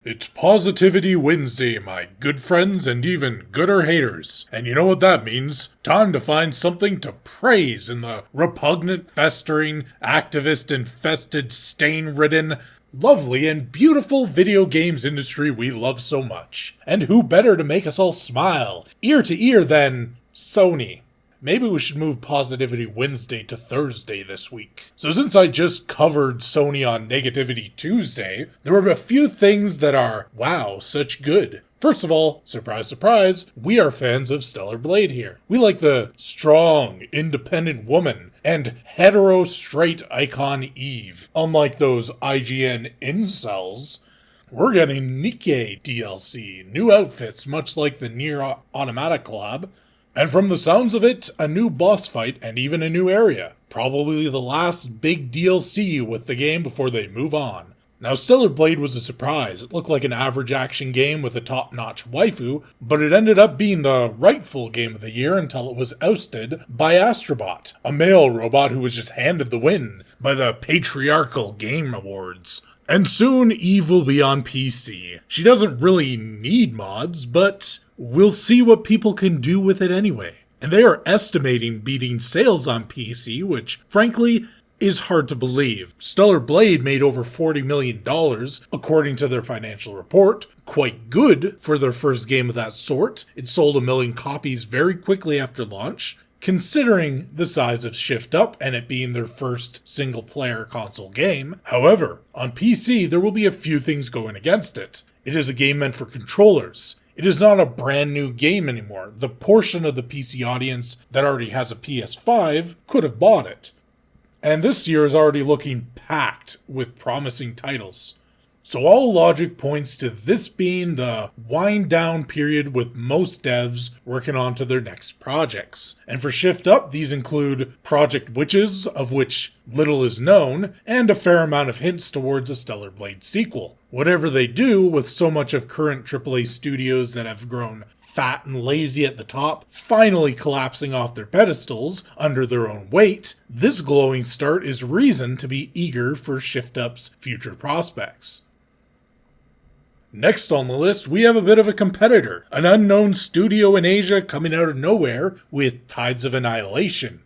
It's Positivity Wednesday, my good friends and even gooder haters. And you know what that means? Time to find something to praise in the repugnant, festering, activist-infested, stain-ridden, lovely and beautiful video games industry we love so much. And who better to make us all smile, ear to ear, than Sony? Maybe we should move Positivity Wednesday to Thursday this week. So since I just covered Sony on Negativity Tuesday, there were a few things that are, wow, such good. First of all, surprise, surprise, we are fans of Stellar Blade here. We like the strong, independent woman and hetero straight icon Eve. Unlike those IGN incels, we're getting Nikkei DLC, new outfits much like the Nier Automata collab. And from the sounds of it, a new boss fight and even a new area. Probably the last big DLC with the game before they move on. Now, Stellar Blade was a surprise. It looked like an average action game with a top-notch waifu, but it ended up being the rightful game of the year until it was ousted by Astrobot, a male robot who was just handed the win by the Patriarchal Game Awards. And soon, Eve will be on PC. She doesn't really need mods, but we'll see what people can do with it anyway. And they are estimating beating sales on PC, which, frankly, is hard to believe. Stellar Blade made over $40 million, according to their financial report. Quite good for their first game of that sort. It sold 1 million copies very quickly after launch, considering the size of Shift Up and it being their first single-player console game. However, on PC, there will be a few things going against it. It is a game meant for controllers. It is not a brand new game anymore. The portion of the PC audience that already has a PS5 could have bought it. And this year is already looking packed with promising titles. So all logic points to this being the wind-down period with most devs working on to their next projects. And for Shift Up, these include Project Witches, of which little is known, and a fair amount of hints towards a Stellar Blade sequel. Whatever they do with so much of current AAA studios that have grown fat and lazy at the top, finally collapsing off their pedestals under their own weight, this glowing start is reason to be eager for Shift Up's future prospects. Next on the list, we have a bit of a competitor, an unknown studio in Asia coming out of nowhere with Tides of Annihilation.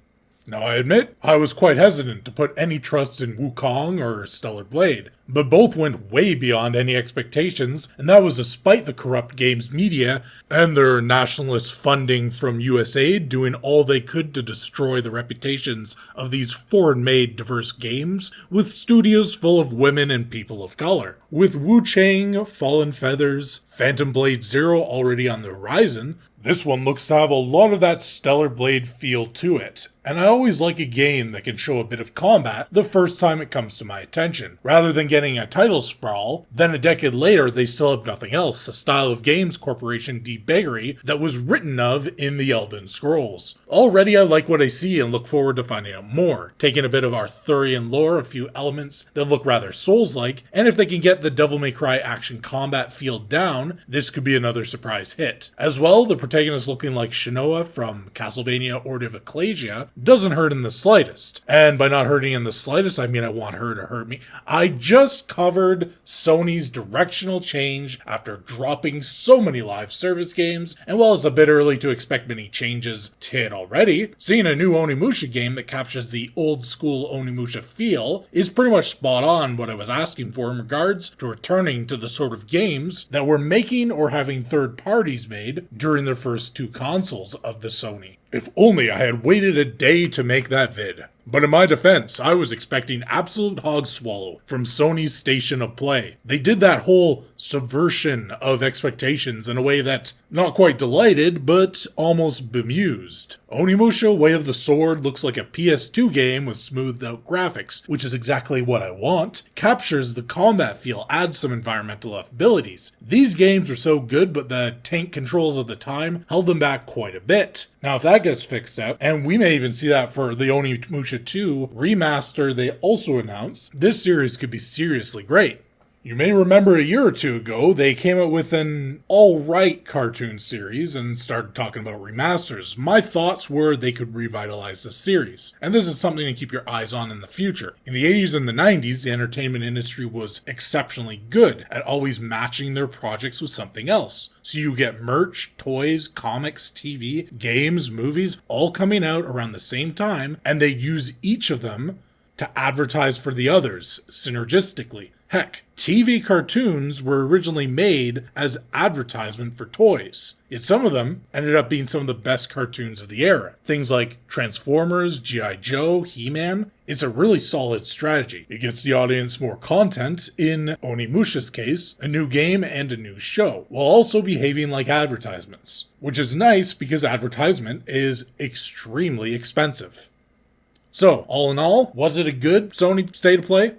Now I admit, I was quite hesitant to put any trust in Wukong or Stellar Blade, but both went way beyond any expectations, and that was despite the corrupt games media and their nationalist funding from USAID doing all they could to destroy the reputations of these foreign-made diverse games with studios full of women and people of color. With Wu Chang, Fallen Feathers, Phantom Blade Zero already on the horizon, this one looks to have a lot of that Stellar Blade feel to it, and I always like a game that can show a bit of combat the first time it comes to my attention. Rather than getting a title sprawl, then a decade later they still have nothing else, a style of games Corporation debaggery that was written of in the Elden Scrolls. Already I like what I see and look forward to finding out more, taking a bit of Arthurian lore, a few elements that look rather Souls-like, and if they can get the Devil May Cry action combat feel down, this could be another surprise hit. As well, the protagonist looking like Shinoa from Castlevania Order of Ecclesia doesn't hurt in the slightest. And by not hurting in the slightest, I mean I want her to hurt me. I just covered Sony's directional change after dropping so many live service games, and while it's a bit early to expect many changes to it already, seeing a new Onimusha game that captures the old school Onimusha feel is pretty much spot on what I was asking for in regards to returning to the sort of games that we're making or having third parties made during their first two consoles of the Sony. If only I had waited a day to make that vid. But in my defense, I was expecting absolute hog swallow from Sony's station of play. They did that whole subversion of expectations in a way that not quite delighted, but almost bemused. Onimusha Way of the Sword looks like a PS2 game with smoothed out graphics, which is exactly what I want, captures the combat feel, adds some environmental abilities. These games were so good, but the tank controls of the time held them back quite a bit. Now if that gets fixed up, and we may even see that for the Onimusha 2 remaster they also announced, this series could be seriously great. You may remember a year or two ago, they came out with an alright cartoon series and started talking about remasters. My thoughts were they could revitalize the series, and this is something to keep your eyes on in the future. In the 80s and the 90s, the entertainment industry was exceptionally good at always matching their projects with something else. So you get merch, toys, comics, TV, games, movies, all coming out around the same time, and they use each of them to advertise for the others synergistically. Heck, TV cartoons were originally made as advertisement for toys. Yet some of them ended up being some of the best cartoons of the era. Things like Transformers, G.I. Joe, He-Man. It's a really solid strategy. It gets the audience more content, in Onimusha's case, a new game and a new show, while also behaving like advertisements. Which is nice because advertisement is extremely expensive. So, all in all, was it a good Sony State of Play?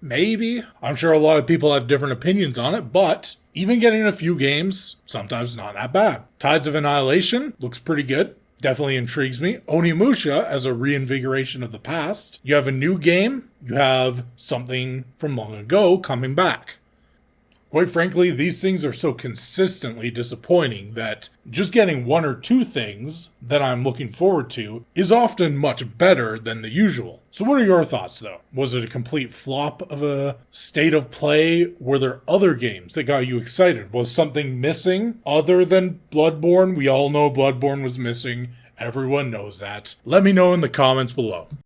Maybe. I'm sure a lot of people have different opinions on it, but even getting a few games, sometimes not that bad. Tides of Annihilation looks pretty good. Definitely intrigues me. Onimusha as a reinvigoration of the past. You have a new game. You have something from long ago coming back. Quite frankly, these things are so consistently disappointing that just getting one or two things that I'm looking forward to is often much better than the usual. So what are your thoughts, though? Was it a complete flop of a state of play? Were there other games that got you excited? Was something missing other than Bloodborne? We all know Bloodborne was missing. Everyone knows that. Let me know in the comments below.